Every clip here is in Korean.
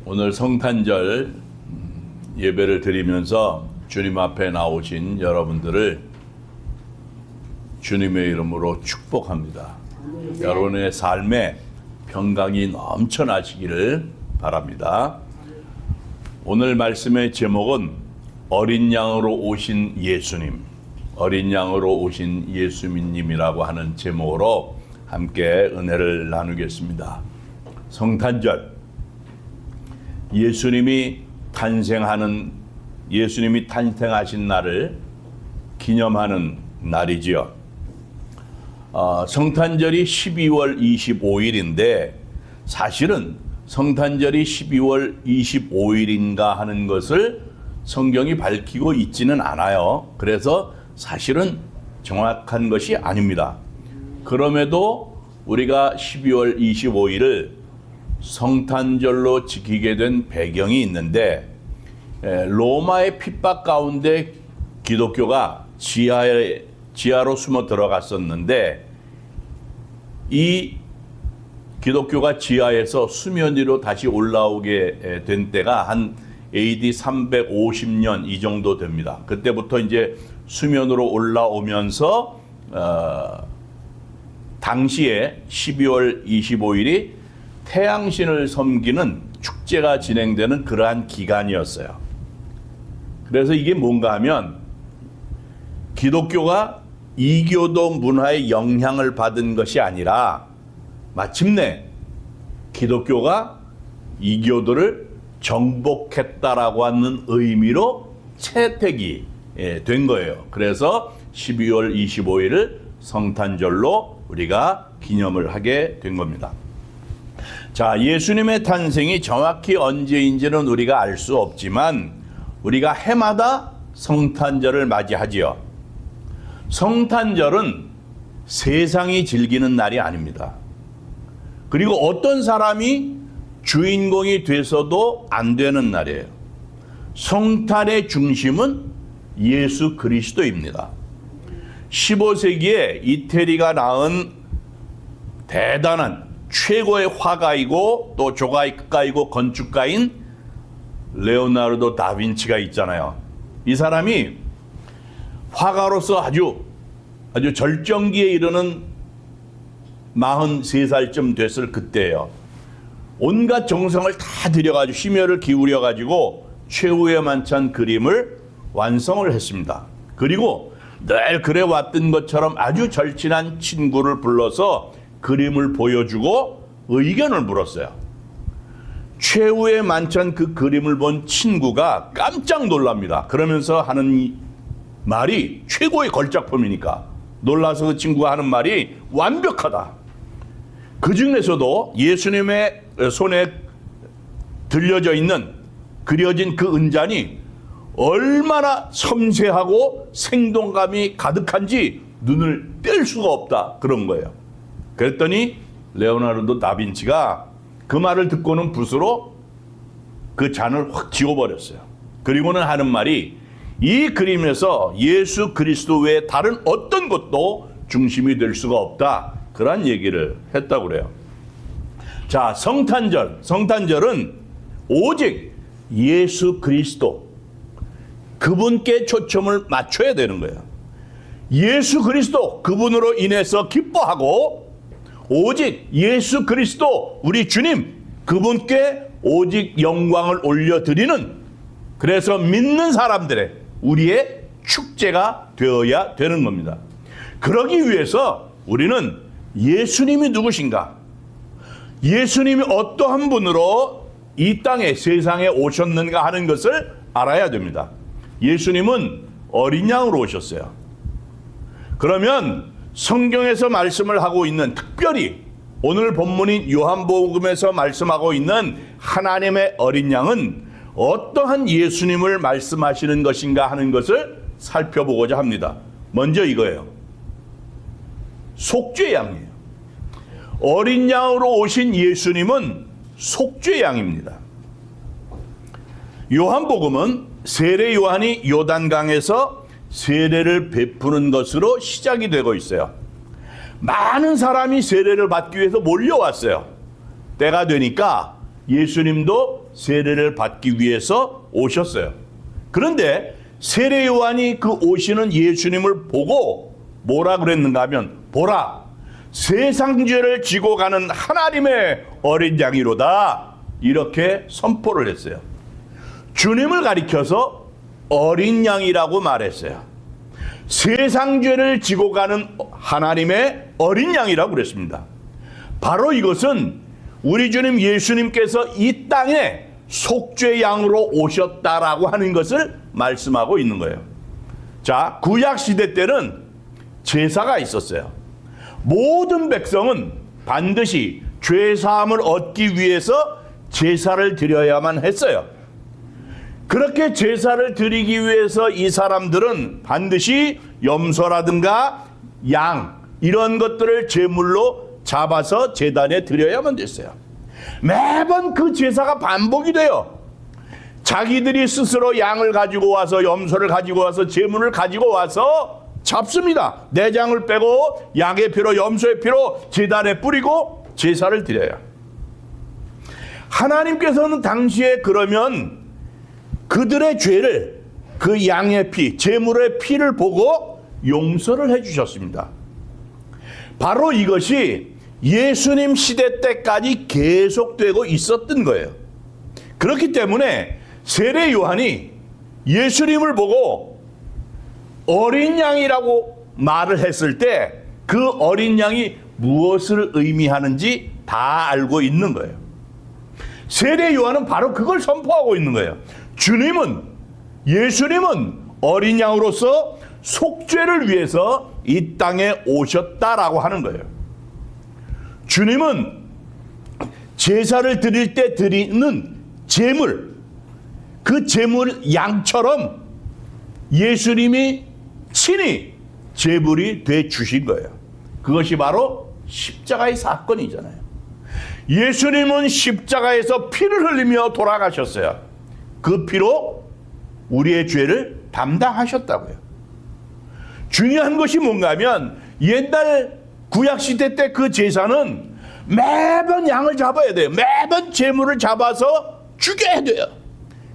오늘 성탄절 예배를 드리면서 주님 앞에 나오신 여러분들을 주님의 이름으로 축복합니다. 여러분의 삶에 평강이 넘쳐나시기를 바랍니다. 오늘 말씀의 제목은 어린 양으로 오신 예수님, 어린 양으로 오신 예수님이라고 하는 제목으로 함께 은혜를 나누겠습니다. 성탄절, 예수님이 탄생하신 날을 기념하는 날이지요. 성탄절이 12월 25일인데 사실은 성탄절이 12월 25일인가 하는 것을 성경이 밝히고 있지는 않아요. 그래서 사실은 정확한 것이 아닙니다. 그럼에도 우리가 12월 25일을 성탄절로 지키게 된 배경이 있는데, 로마의 핍박 가운데 기독교가 지하로 숨어 들어갔었는데, 이 기독교가 지하에서 수면 위로 다시 올라오게 된 때가 한 AD 350년 이 정도 됩니다. 그때부터 이제 수면으로 올라오면서 당시에 12월 25일이 태양신을 섬기는 축제가 진행되는 그러한 기간이었어요. 그래서 이게 뭔가 하면 기독교가 이교도 문화의 영향을 받은 것이 아니라 마침내 기독교가 이교도를 정복했다라고 하는 의미로 채택이 된 거예요. 그래서 12월 25일을 성탄절로 우리가 기념을 하게 된 겁니다. 자, 예수님의 탄생이 정확히 언제인지는 우리가 알 수 없지만 우리가 해마다 성탄절을 맞이하지요. 성탄절은 세상이 즐기는 날이 아닙니다. 그리고 어떤 사람이 주인공이 돼서도 안 되는 날이에요. 성탄의 중심은 예수 그리스도입니다. 15세기에 이태리가 낳은 대단한 최고의 화가이고 또 조각가이고 건축가인 레오나르도 다빈치가 있잖아요. 이 사람이 화가로서 아주 절정기에 이르는 43살쯤 됐을 그때예요. 온갖 정성을 다 들여가지고 심혈을 기울여가지고 최후의 만찬 그림을 완성을 했습니다. 그리고 늘 그래왔던 것처럼 아주 절친한 친구를 불러서 그림을 보여주고 의견을 물었어요. 최후의 만찬 그 그림을 본 친구가 깜짝 놀랍니다. 그러면서 하는 말이 최고의 걸작품이니까 놀라서 그 친구가 하는 말이 완벽하다. 그 중에서도 예수님의 손에 그려진 그 은잔이 얼마나 섬세하고 생동감이 가득한지 눈을 뗄 수가 없다. 그런 거예요. 그랬더니 레오나르도 다빈치가 그 말을 듣고는 붓으로 그 잔을 확 지워버렸어요. 그리고는 하는 말이 이 그림에서 예수 그리스도 외에 다른 어떤 것도 중심이 될 수가 없다. 그런 얘기를 했다고 그래요. 자, 성탄절은 오직 예수 그리스도 그분께 초점을 맞춰야 되는 거예요. 예수 그리스도 그분으로 인해서 기뻐하고 오직 예수 그리스도 우리 주님 그분께 오직 영광을 올려드리는, 그래서 믿는 사람들의 우리의 축제가 되어야 되는 겁니다. 그러기 위해서 우리는 예수님이 누구신가, 예수님이 어떠한 분으로 이 땅에 세상에 오셨는가 하는 것을 알아야 됩니다. 예수님은 어린 양으로 오셨어요. 그러면 성경에서 말씀을 하고 있는, 특별히 오늘 본문인 요한복음에서 말씀하고 있는 하나님의 어린 양은 어떠한 예수님을 말씀하시는 것인가 하는 것을 살펴보고자 합니다. 먼저 이거예요. 속죄 양이에요. 어린 양으로 오신 예수님은 속죄 양입니다. 요한복음은 세례 요한이 요단강에서 세례를 베푸는 것으로 시작이 되고 있어요. 많은 사람이 세례를 받기 위해서 몰려왔어요. 때가 되니까 예수님도 세례를 받기 위해서 오셨어요. 그런데 세례 요한이 그 오시는 예수님을 보고 뭐라 그랬는가 하면, 보라, 세상 죄를 지고 가는 하나님의 어린 양이로다, 이렇게 선포를 했어요. 주님을 가리켜서 어린 양이라고 말했어요. 세상 죄를 지고 가는 하나님의 어린 양이라고 그랬습니다. 바로 이것은 우리 주님 예수님께서 이 땅에 속죄 양으로 오셨다라고 하는 것을 말씀하고 있는 거예요. 자, 구약 시대 때는 제사가 있었어요. 모든 백성은 반드시 죄 사함을 얻기 위해서 제사를 드려야만 했어요. 그렇게 제사를 드리기 위해서 이 사람들은 반드시 염소라든가 양, 이런 것들을 제물로 잡아서 제단에 드려야만 됐어요. 매번 그 제사가 반복이 돼요. 자기들이 스스로 양을 가지고 와서, 염소를 가지고 와서, 제물을 가지고 와서 잡습니다. 내장을 빼고 양의 피로, 염소의 피로 제단에 뿌리고 제사를 드려요. 하나님께서는 당시에 그러면 그들의 죄를 그 양의 피, 제물의 피를 보고 용서를 해주셨습니다. 바로 이것이 예수님 시대 때까지 계속되고 있었던 거예요. 그렇기 때문에 세례 요한이 예수님을 보고 어린 양이라고 말을 했을 때 그 어린 양이 무엇을 의미하는지 다 알고 있는 거예요. 세례 요한은 바로 그걸 선포하고 있는 거예요. 예수님은 어린 양으로서 속죄를 위해서 이 땅에 오셨다라고 하는 거예요. 주님은 제사를 드릴 때 드리는 제물, 그 제물 양처럼 예수님이 친히 제물이 돼 주신 거예요. 그것이 바로 십자가의 사건이잖아요. 예수님은 십자가에서 피를 흘리며 돌아가셨어요. 그 피로 우리의 죄를 담당하셨다고요. 중요한 것이 뭔가 하면, 옛날 구약시대 때 그 제사는 매번 양을 잡아야 돼요. 매번 제물을 잡아서 죽여야 돼요.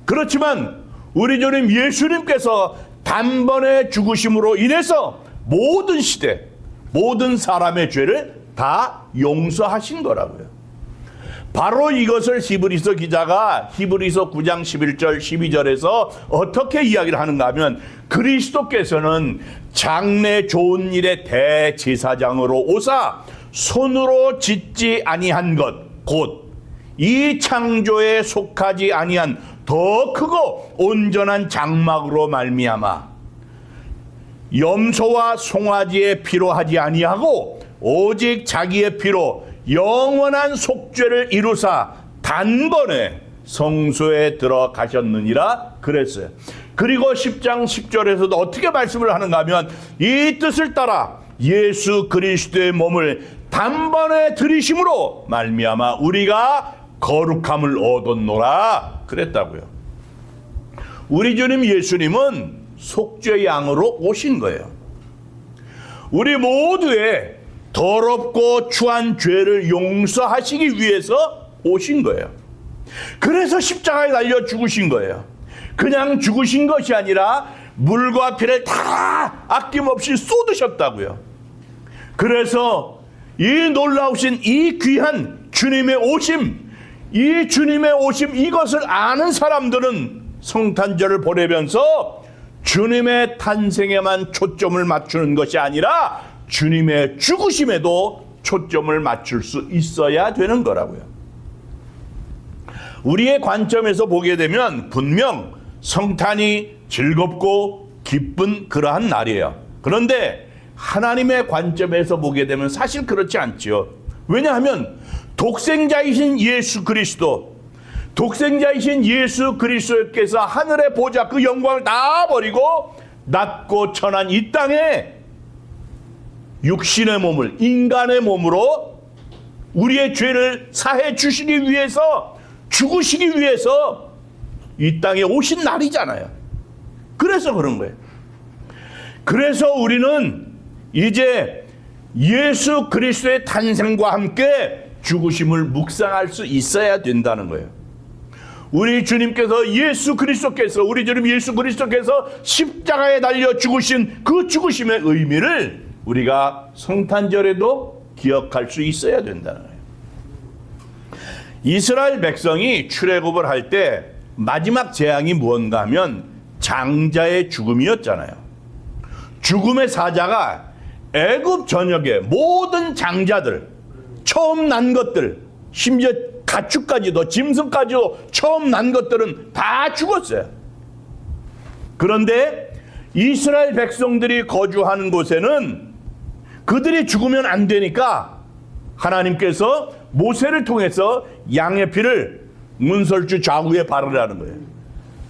그렇지만 우리 주님 예수님께서 단번에 죽으심으로 인해서 모든 시대, 모든 사람의 죄를 다 용서하신 거라고요. 바로 이것을 히브리서 기자가 히브리서 9장 11절 12절에서 어떻게 이야기를 하는가 하면, 그리스도께서는 장래 좋은 일의 대제사장으로 오사 손으로 짓지 아니한 것, 곧 이 창조에 속하지 아니한 더 크고 온전한 장막으로 말미암아 염소와 송아지의 피로 하지 아니하고 오직 자기의 피로 영원한 속죄를 이루사 단번에 성소에 들어가셨느니라 그랬어요. 그리고 10장 10절에서도 어떻게 말씀을 하는가 하면, 이 뜻을 따라 예수 그리스도의 몸을 단번에 들이심으로 말미암아 우리가 거룩함을 얻었노라 그랬다고요. 우리 주님 예수님은 속죄 양으로 오신 거예요. 우리 모두의 더럽고 추한 죄를 용서하시기 위해서 오신 거예요. 그래서 십자가에 달려 죽으신 거예요. 그냥 죽으신 것이 아니라 물과 피를 다 아낌없이 쏟으셨다고요. 그래서 이 놀라우신 이 귀한 주님의 오심, 이 주님의 오심, 이것을 아는 사람들은 성탄절을 보내면서 주님의 탄생에만 초점을 맞추는 것이 아니라 주님의 죽으심에도 초점을 맞출 수 있어야 되는 거라고요. 우리의 관점에서 보게 되면 분명 성탄이 즐겁고 기쁜 그러한 날이에요. 그런데 하나님의 관점에서 보게 되면 사실 그렇지 않지요. 왜냐하면 독생자이신 예수 그리스도께서 하늘의 보좌 그 영광을 다 버리고 낮고 천한 이 땅에 육신의 몸을, 인간의 몸으로 우리의 죄를 사해 주시기 위해서, 죽으시기 위해서 이 땅에 오신 날이잖아요. 그래서 그런 거예요. 그래서 우리는 이제 예수 그리스도의 탄생과 함께 죽으심을 묵상할 수 있어야 된다는 거예요. 우리 주님께서 예수 그리스도께서 우리 주님 예수 그리스도께서 십자가에 달려 죽으신 그 죽으심의 의미를 우리가 성탄절에도 기억할 수 있어야 된다는 거예요. 이스라엘 백성이 출애굽을 할 때 마지막 재앙이 무언가 하면 장자의 죽음이었잖아요. 죽음의 사자가 애굽 전역의 모든 장자들, 처음 난 것들, 심지어 가축까지도 짐승까지도 처음 난 것들은 다 죽었어요. 그런데 이스라엘 백성들이 거주하는 곳에는 그들이 죽으면 안 되니까 하나님께서 모세를 통해서 양의 피를 문설주 좌우에 바르라는 거예요.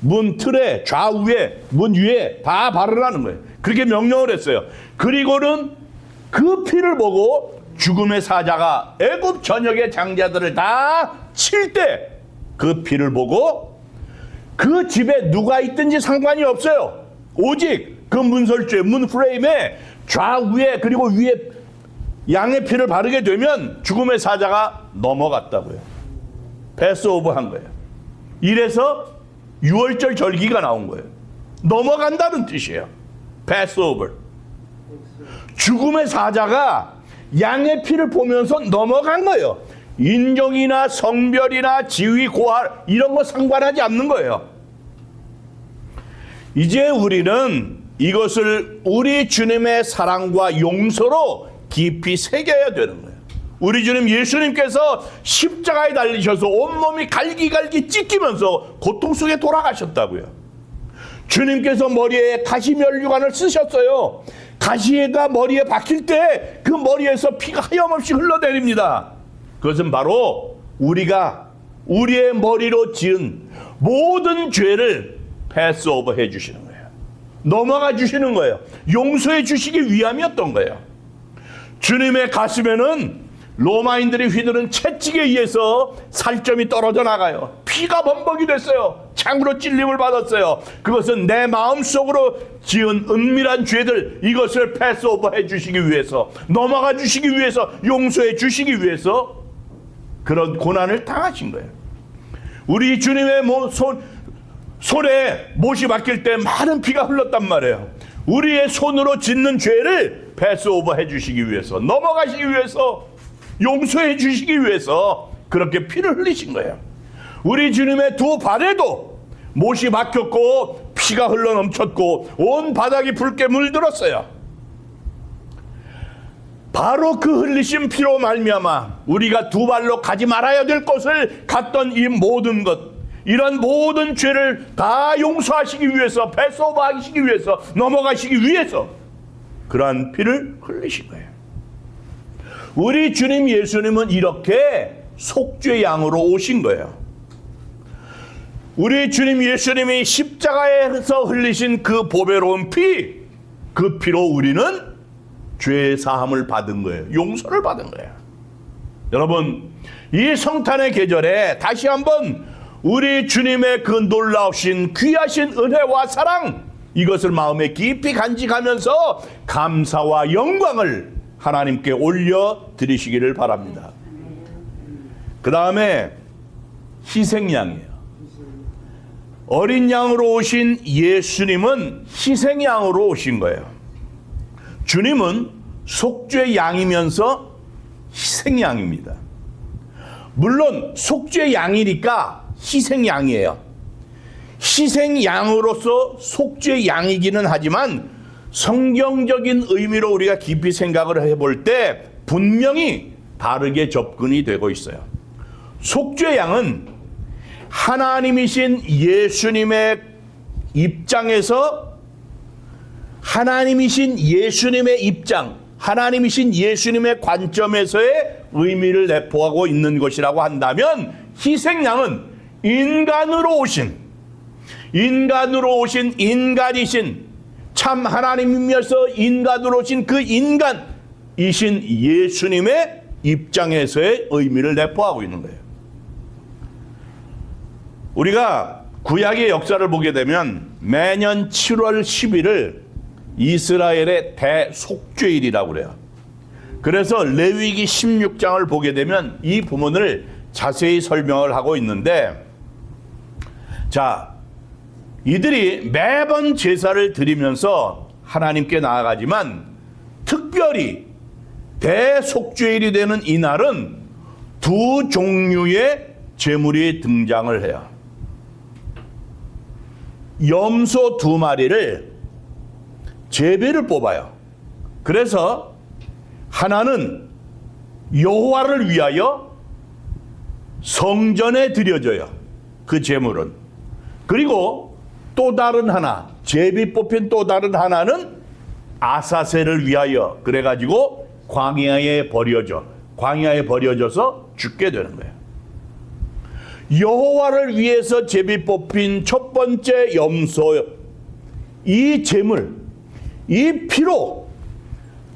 문 틀에 좌우에 문 위에 다 바르라는 거예요. 그렇게 명령을 했어요. 그리고는 그 피를 보고 죽음의 사자가 애굽 전역의 장자들을 다 칠 때 그 피를 보고 그 집에 누가 있든지 상관이 없어요. 오직 그 문설주에 문 프레임에 좌우에 그리고 위에 양의 피를 바르게 되면 죽음의 사자가 넘어갔다고요. 패스오버 한 거예요. 이래서 6월절 절기가 나온 거예요. 넘어간다는 뜻이에요. 패스오버. 죽음의 사자가 양의 피를 보면서 넘어간 거예요. 인종이나 성별이나 지위, 고할 이런 거 상관하지 않는 거예요. 이제 우리는 이것을 우리 주님의 사랑과 용서로 깊이 새겨야 되는 거예요. 우리 주님 예수님께서 십자가에 달리셔서 온몸이 갈기갈기 찢기면서 고통 속에 돌아가셨다고요. 주님께서 머리에 가시면류관을 쓰셨어요. 가시가 머리에 박힐 때 그 머리에서 피가 하염없이 흘러내립니다. 그것은 바로 우리가 우리의 머리로 지은 모든 죄를 패스오버 해주시는 거예요. 넘어가 주시는 거예요. 용서해 주시기 위함이었던 거예요. 주님의 가슴에는 로마인들이 휘두른 채찍에 의해서 살점이 떨어져 나가요. 피가 범벅이 됐어요. 창으로 찔림을 받았어요. 그것은 내 마음속으로 지은 은밀한 죄들, 이것을 패스오버 해주시기 위해서, 넘어가 주시기 위해서, 용서해 주시기 위해서 그런 고난을 당하신 거예요. 우리 주님의 손에 못이 박힐 때 많은 피가 흘렀단 말이에요. 우리의 손으로 짓는 죄를 패스오버 해주시기 위해서, 넘어가시기 위해서, 용서해 주시기 위해서 그렇게 피를 흘리신 거예요. 우리 주님의 두 발에도 못이 박혔고 피가 흘러 넘쳤고 온 바닥이 붉게 물들었어요. 바로 그 흘리신 피로 말미암아 우리가 두 발로 가지 말아야 될 곳을 갔던 이 모든 것, 이런 모든 죄를 다 용서하시기 위해서, 패스오버 하시기 위해서, 넘어가시기 위해서 그러한 피를 흘리신 거예요. 우리 주님 예수님은 이렇게 속죄 양으로 오신 거예요. 우리 주님 예수님이 십자가에서 흘리신 그 보배로운 피, 그 피로 우리는 죄 사함을 받은 거예요. 용서를 받은 거예요. 여러분, 이 성탄의 계절에 다시 한번 우리 주님의 그 놀라우신 귀하신 은혜와 사랑, 이것을 마음에 깊이 간직하면서 감사와 영광을 하나님께 올려드리시기를 바랍니다. 그 다음에 희생양이에요. 어린 양으로 오신 예수님은 희생양으로 오신 거예요. 주님은 속죄 양이면서 희생양입니다. 물론 속죄 양이니까 희생양이에요. 희생양으로서 속죄 양이기는 하지만 성경적인 의미로 우리가 깊이 생각을 해볼 때 분명히 다르게 접근이 되고 있어요. 속죄 양은 하나님이신 예수님의 입장에서 하나님이신 예수님의 입장, 하나님이신 예수님의 관점에서의 의미를 내포하고 있는 것이라고 한다면, 희생양은 인간으로 오신 인간이신 참 하나님이면서 인간으로 오신 그 인간이신 예수님의 입장에서의 의미를 내포하고 있는 거예요. 우리가 구약의 역사를 보게 되면 매년 7월 10일을 이스라엘의 대속죄일이라고 그래요. 그래서 레위기 16장을 보게 되면 이 부분을 자세히 설명을 하고 있는데, 자, 이들이 매번 제사를 드리면서 하나님께 나아가지만 특별히 대속죄일이 되는 이날은 두 종류의 제물이 등장을 해요. 염소 2마리를 제비를 뽑아요. 그래서 하나는 여호와를 위하여 성전에 드려져요. 그 제물은. 그리고 또 다른 하나, 제비 뽑힌 또 다른 하나는 아사셀을 위하여, 그래가지고 광야에 버려져. 광야에 버려져서 죽게 되는 거예요. 여호와를 위해서 제비 뽑힌 첫 번째 염소, 이 제물, 이 피로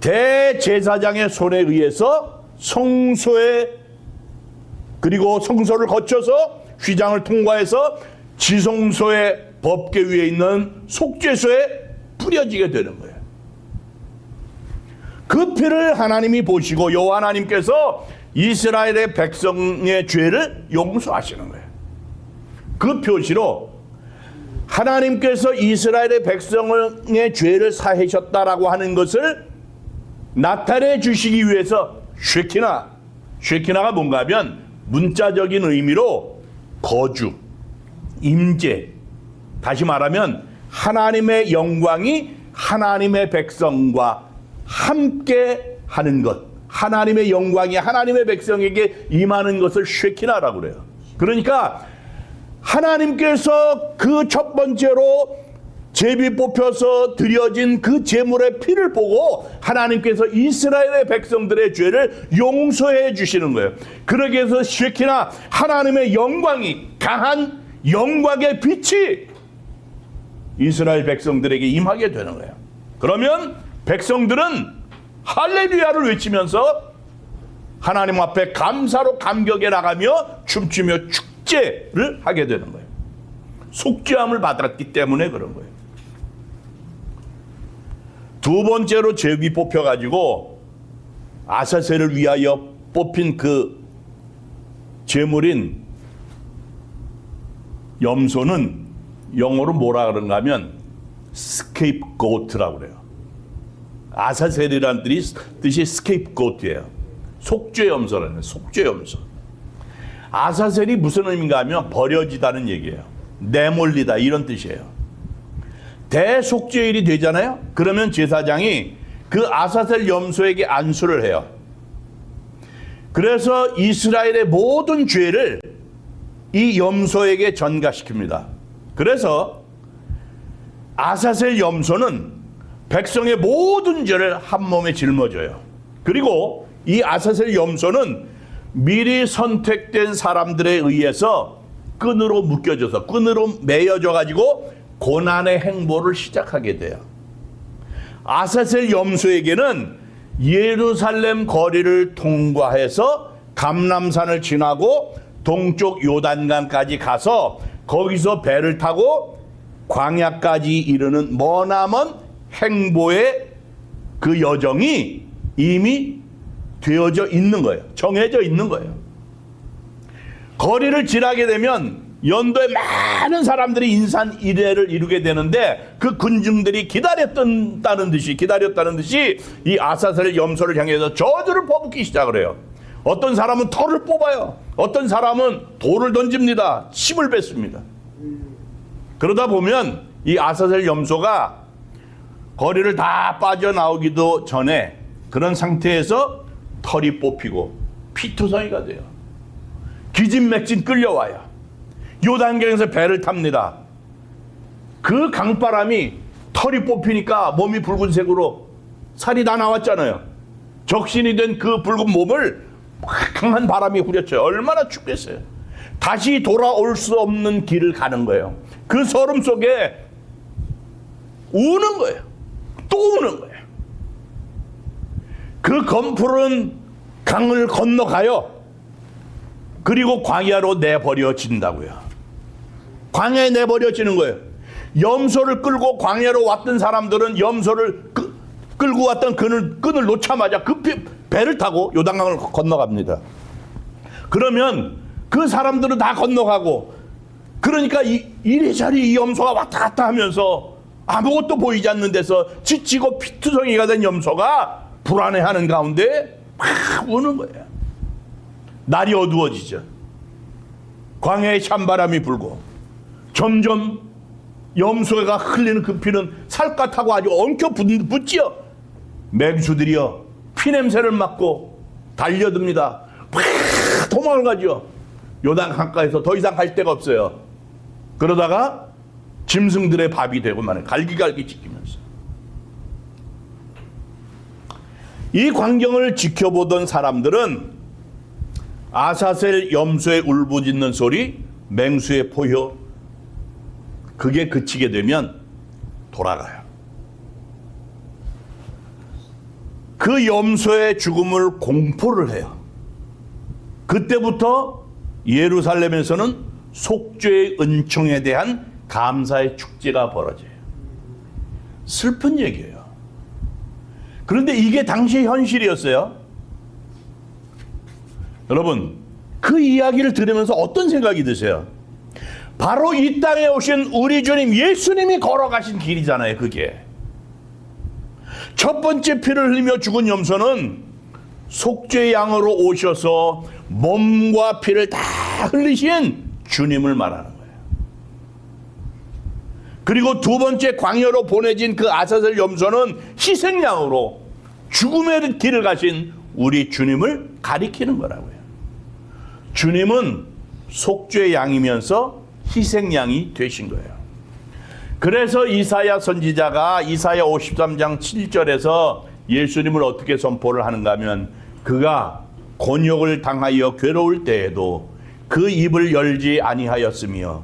대제사장의 손에 의해서 성소에, 그리고 성소를 거쳐서 휘장을 통과해서 지성소의 법궤 위에 있는 속죄소에 뿌려지게 되는 거예요. 그 피를 하나님이 보시고 여호와 하나님께서 이스라엘의 백성의 죄를 용서하시는 거예요. 그 표시로 하나님께서 이스라엘의 백성의 죄를 사하셨다라고 하는 것을 나타내 주시기 위해서 쉐키나가 뭔가 하면 문자적인 의미로 거주, 임재, 다시 말하면 하나님의 영광이 하나님의 백성과 함께 하는 것, 하나님의 영광이 하나님의 백성에게 임하는 것을 쉐키나라고 그래요. 그러니까 하나님께서 그 첫 번째로 제비 뽑혀서 드려진 그 제물의 피를 보고 하나님께서 이스라엘의 백성들의 죄를 용서해 주시는 거예요. 그러기 위해서 쉐키나, 하나님의 영광이, 강한 영광의 빛이 이스라엘 백성들에게 임하게 되는 거예요. 그러면 백성들은 할렐루야를 외치면서 하나님 앞에 감사로 감격에 나가며 춤추며 축제를 하게 되는 거예요. 속죄함을 받았기 때문에 그런 거예요. 두 번째로 제비 뽑혀가지고 아사셀을 위하여 뽑힌 그 제물인 염소는 영어로 뭐라 그런가 하면 스케이프고트라고 그래요. 아사셀이라는 뜻이 스케이프고트예요. 속죄염소라는, 속죄염소. 아사셀이 무슨 의미인가 하면 버려지다는 얘기예요. 내몰리다, 이런 뜻이에요. 대속죄일이 되잖아요. 그러면 제사장이 그 아사셀 염소에게 안수를 해요. 그래서 이스라엘의 모든 죄를 이 염소에게 전가시킵니다. 그래서 아사셀 염소는 백성의 모든 죄를 한 몸에 짊어져요. 그리고 이 아사셀 염소는 미리 선택된 사람들에 의해서 끈으로 묶여져서, 끈으로 매여져 가지고 고난의 행보를 시작하게 돼요. 아사셀 염소에게는 예루살렘 거리를 통과해서 감람산을 지나고 동쪽 요단강까지 가서 거기서 배를 타고 광야까지 이르는 머나먼 행보의 그 여정이 이미 되어져 있는 거예요. 정해져 있는 거예요. 거리를 지나게 되면 연도에 많은 사람들이 인산 이례를 이루게 되는데 그 군중들이 기다렸다는 듯이 이 아사셀 염소를 향해서 저주를 퍼붓기 시작을 해요. 어떤 사람은 털을 뽑아요. 어떤 사람은 돌을 던집니다. 침을 뱉습니다. 그러다 보면 이 아사셀 염소가 거리를 다 빠져나오기도 전에 그런 상태에서 털이 뽑히고 피투성이가 돼요. 기진맥진 끌려와요. 요단강에서 배를 탑니다. 그 강바람이 털이 뽑히니까 몸이 붉은색으로 살이 다 나왔잖아요. 적신이 된 그 붉은 몸을 강한 바람이 후려쳐요. 얼마나 춥겠어요. 다시 돌아올 수 없는 길을 가는 거예요. 그 소름 속에 우는 거예요. 또 우는 거예요. 그 검풀은 강을 건너가요. 그리고 광야로 내버려진다고요. 광야에 내버려지는 거예요. 염소를 끌고 광야로 왔던 사람들은 염소를 끌고 왔던 끈을 놓자마자 급히 배를 타고 요단강을 건너갑니다. 그러면 그 사람들은 다 건너가고, 그러니까 이리저리 이 염소가 왔다 갔다 하면서 아무것도 보이지 않는 데서 지치고 피투성이가 된 염소가 불안해하는 가운데 막 우는 거예요. 날이 어두워지죠. 광야에 찬바람이 불고 점점 염소가 흘리는 그 피는 살갗하고 아주 엉켜 붙지요. 맹수들이요, 피냄새를 맡고 달려듭니다. 막 도망을 가죠. 요단 강가에서 더 이상 갈 데가 없어요. 그러다가 짐승들의 밥이 되고 말해, 갈기갈기 찢기면서. 이 광경을 지켜보던 사람들은 아사셀 염소의 울부짖는 소리, 맹수의 포효, 그게 그치게 되면 돌아가요. 그 염소의 죽음을 공포를 해요. 그때부터 예루살렘에서는 속죄의 은총에 대한 감사의 축제가 벌어져요. 슬픈 얘기예요. 그런데 이게 당시의 현실이었어요. 여러분, 그 이야기를 들으면서 어떤 생각이 드세요? 바로 이 땅에 오신 우리 주님 예수님이 걸어가신 길이잖아요. 그게 첫 번째 피를 흘리며 죽은 염소는 속죄 양으로 오셔서 몸과 피를 다 흘리신 주님을 말하는 거예요. 그리고 두 번째 광야로 보내진 그 아사셀 염소는 희생양으로 죽음의 길을 가신 우리 주님을 가리키는 거라고요. 주님은 속죄 양이면서 희생양이 되신 거예요. 그래서 이사야 선지자가 이사야 53장 7절에서 예수님을 어떻게 선포를 하는가 하면, 그가 곤욕을 당하여 괴로울 때에도 그 입을 열지 아니하였으며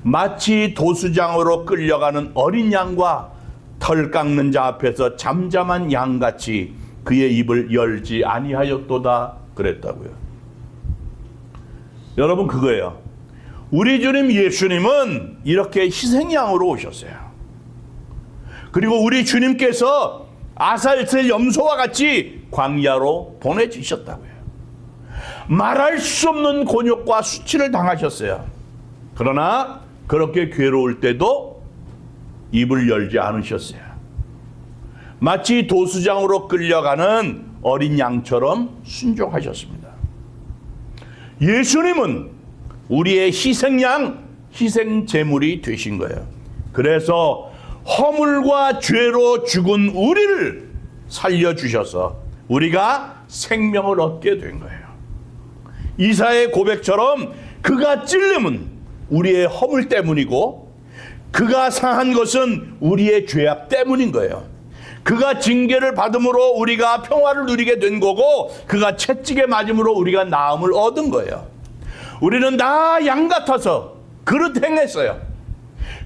마치 도수장으로 끌려가는 어린 양과 털 깎는 자 앞에서 잠잠한 양같이 그의 입을 열지 아니하였도다 그랬다고요. 여러분, 그거예요. 우리 주님 예수님은 이렇게 희생양으로 오셨어요. 그리고 우리 주님께서 아사셀 염소와 같이 광야로 보내주셨다고요. 말할 수 없는 곤욕과 수치를 당하셨어요. 그러나 그렇게 괴로울 때도 입을 열지 않으셨어요. 마치 도수장으로 끌려가는 어린 양처럼 순종하셨습니다. 예수님은 우리의 희생양, 희생제물이 되신 거예요. 그래서 허물과 죄로 죽은 우리를 살려주셔서 우리가 생명을 얻게 된 거예요. 이사의 고백처럼 그가 찔림은 우리의 허물 때문이고 그가 상한 것은 우리의 죄악 때문인 거예요. 그가 징계를 받음으로 우리가 평화를 누리게 된 거고, 그가 채찍에 맞음으로 우리가 나음을 얻은 거예요. 우리는 다 양 같아서 그릇 행했어요.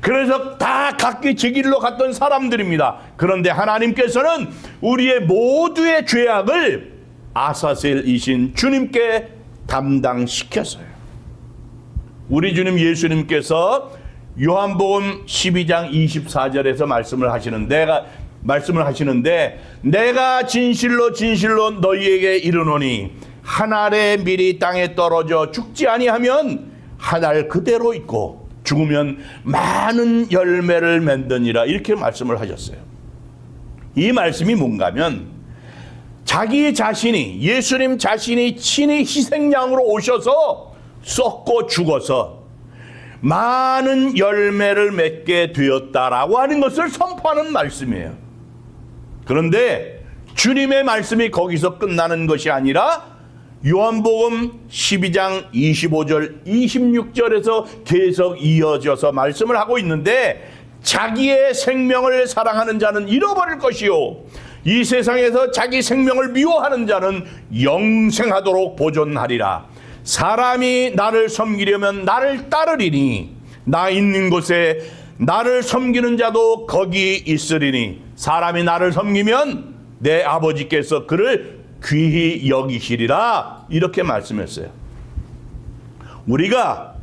그래서 다 각기 제 길로 갔던 사람들입니다. 그런데 하나님께서는 우리의 모두의 죄악을 아사셀이신 주님께 담당시켰어요. 우리 주님 예수님께서 요한복음 12장 24절에서 말씀을 하시는데 내가 진실로 진실로 너희에게 이르노니 한 알의 밀이 땅에 떨어져 죽지 아니하면 한 알 그대로 있고 죽으면 많은 열매를 맺느니라, 이렇게 말씀을 하셨어요. 이 말씀이 뭔가 하면, 자기 자신이, 예수님 자신이 친히 희생양으로 오셔서 썩고 죽어서 많은 열매를 맺게 되었다라고 하는 것을 선포하는 말씀이에요. 그런데 주님의 말씀이 거기서 끝나는 것이 아니라 요한복음 12장 25절 26절에서 계속 이어져서 말씀을 하고 있는데, 자기의 생명을 사랑하는 자는 잃어버릴 것이요 이 세상에서 자기 생명을 미워하는 자는 영생하도록 보존하리라. 사람이 나를 섬기려면 나를 따르리니 나 있는 곳에 나를 섬기는 자도 거기 있으리니 사람이 나를 섬기면 내 아버지께서 그를 귀히 여기시리라, 이렇게 말씀했어요. 우리가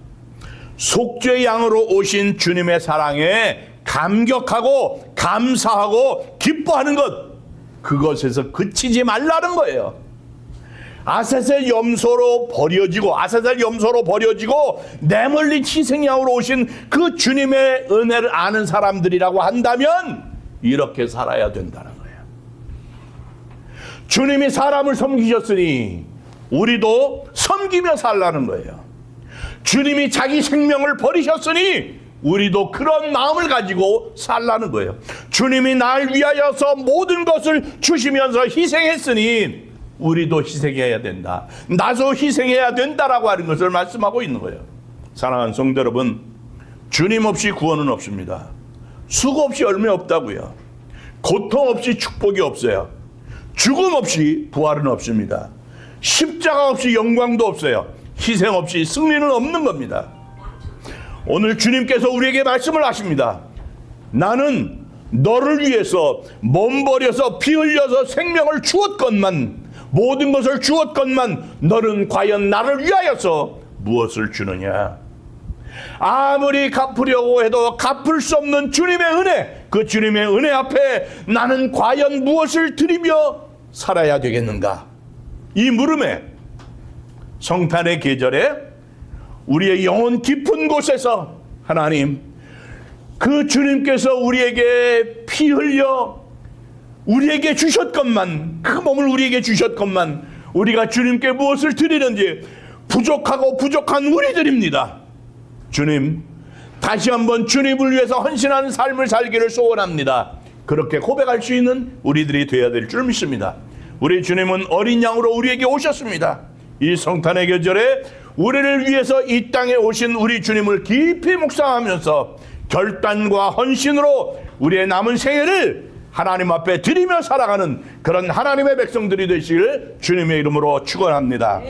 속죄 양으로 오신 주님의 사랑에 감격하고 감사하고 기뻐하는 것, 그것에서 그치지 말라는 거예요. 아세셀 염소로 버려지고 내멀리 희생양으로 오신 그 주님의 은혜를 아는 사람들이라고 한다면 이렇게 살아야 된다는 거예요. 주님이 사람을 섬기셨으니 우리도 섬기며 살라는 거예요. 주님이 자기 생명을 버리셨으니 우리도 그런 마음을 가지고 살라는 거예요. 주님이 날 위하여서 모든 것을 주시면서 희생했으니 우리도 희생해야 된다. 나도 희생해야 된다라고 하는 것을 말씀하고 있는 거예요. 사랑하는 성도 여러분, 주님 없이 구원은 없습니다. 수고 없이 열매 없다고요. 고통 없이 축복이 없어요. 죽음 없이 부활은 없습니다. 십자가 없이 영광도 없어요. 희생 없이 승리는 없는 겁니다. 오늘 주님께서 우리에게 말씀을 하십니다. 나는 너를 위해서 몸 버려서 피 흘려서 생명을 주었건만, 모든 것을 주었건만 너는 과연 나를 위하여서 무엇을 주느냐? 아무리 갚으려고 해도 갚을 수 없는 주님의 은혜, 그 주님의 은혜 앞에 나는 과연 무엇을 드리며 살아야 되겠는가? 이 물음에 성탄의 계절에 우리의 영혼 깊은 곳에서 하나님, 그 주님께서 우리에게 피 흘려 우리에게 주셨건만, 그 몸을 우리에게 주셨건만 우리가 주님께 무엇을 드리는지 부족하고 부족한 우리들입니다. 주님, 다시 한번 주님을 위해서 헌신하는 삶을 살기를 소원합니다. 그렇게 고백할 수 있는 우리들이 되어야 될 줄 믿습니다. 우리 주님은 어린 양으로 우리에게 오셨습니다. 이 성탄의 계절에 우리를 위해서 이 땅에 오신 우리 주님을 깊이 묵상하면서 결단과 헌신으로 우리의 남은 생애를 하나님 앞에 드리며 살아가는 그런 하나님의 백성들이 되시길 주님의 이름으로 축원합니다.